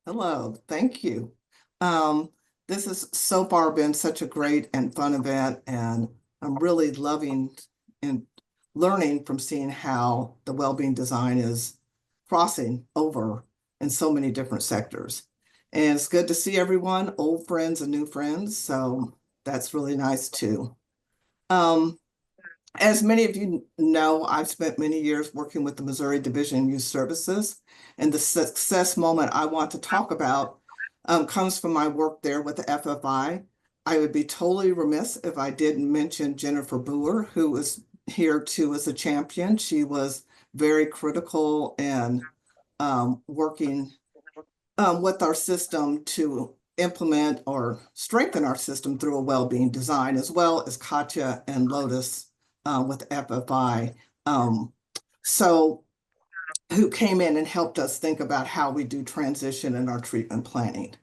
Hello, thank you. Um, this has so far been such a great and fun event, and I'm really loving and learning from seeing how the well-being design is crossing over in so many different sectors. And it's good to see everyone, old friends and new friends, so that's really nice too. Um, as many of you know, I've spent many years working with the Missouri Division of Youth Services, and the success moment I want to talk about comes from my work there with the FFI. I would be totally remiss if I didn't mention Jennifer Brewer, who was here too as a champion. She was very critical and working with our system to implement or strengthen our system through a well-being design, as well as Katya and Lotus with FFI. Um, so who came in and helped us think about how we do transition in our treatment planning.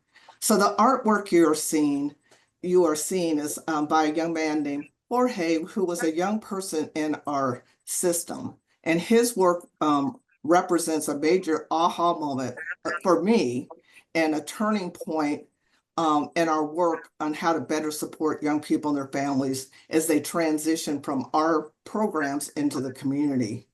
So the artwork you are seeing is by a young man named Jorge, who was a young person in our system. And his work represents a major aha moment for me and a turning point in our work on how to better support young people and their families as they transition from our programs into the community.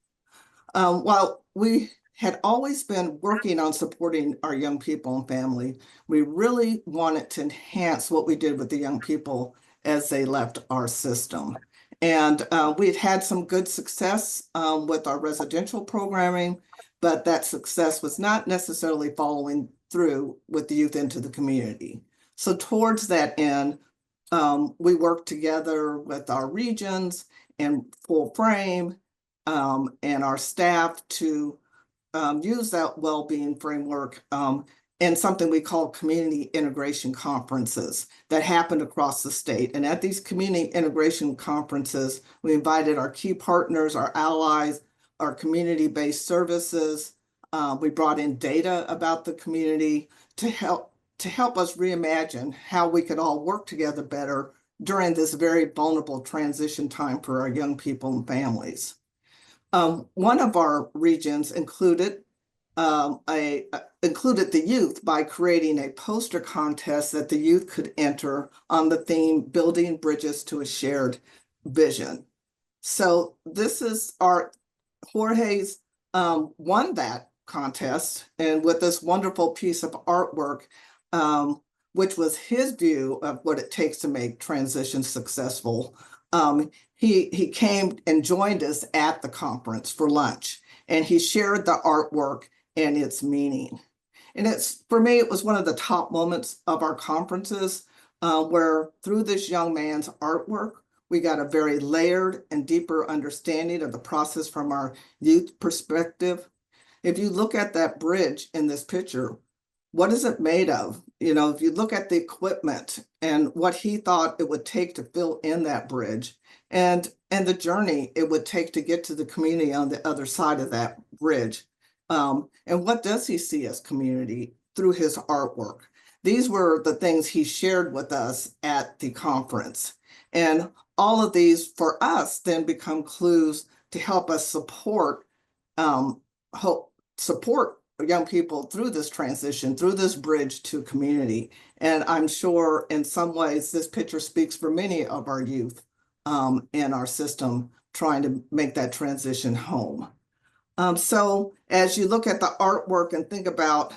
While we had always been working on supporting our young people and family, we really wanted to enhance what we did with the young people as they left our system. And we'd had some good success with our residential programming, but that success was not necessarily following through with the youth into the community. So towards that end, we worked together with our regions and full frame and our staff to use that well-being framework in something we call community integration conferences that happened across the state. And at these community integration conferences, we invited our key partners, our allies, our community-based services. We brought in data about the community to help us reimagine how we could all work together better during this very vulnerable transition time for our young people and families. One of our regions included included the youth by creating a poster contest that the youth could enter on the theme Building Bridges to a Shared Vision. So this is our Jorge's won that contest, and with this wonderful piece of artwork, which was his view of what it takes to make transition successful. He came and joined us at the conference for lunch, and he shared the artwork and its meaning. And for me, it was one of the top moments of our conferences, where through this young man's artwork, we got a very layered and deeper understanding of the process from our youth perspective. If you look at that bridge in this picture, what is it made of? You know, if you look at the equipment and what he thought it would take to fill in that bridge and the journey it would take to get to the community on the other side of that bridge. And what does he see as community through his artwork? These were the things he shared with us at the conference. And all of these for us then become clues to help us um, support young people through this transition, through this bridge to community. And I'm sure in some ways this picture speaks for many of our youth in our system trying to make that transition home. So as you look at the artwork and think about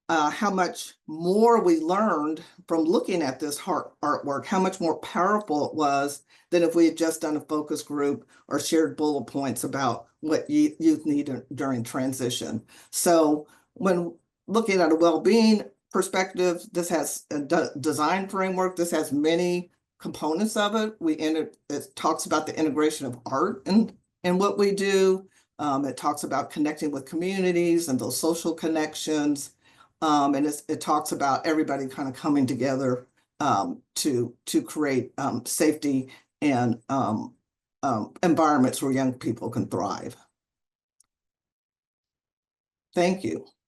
how much more we learned from looking at this artwork, how much more powerful it was than if we had just done a focus group or shared bullet points about what youth need during transition. So when looking at a well-being perspective, this has a design framework. This has many components of it. It talks about the integration of art and what we do. It talks about connecting with communities and those social connections. And it talks about everybody kind of coming together to create safety and environments where young people can thrive. Thank you.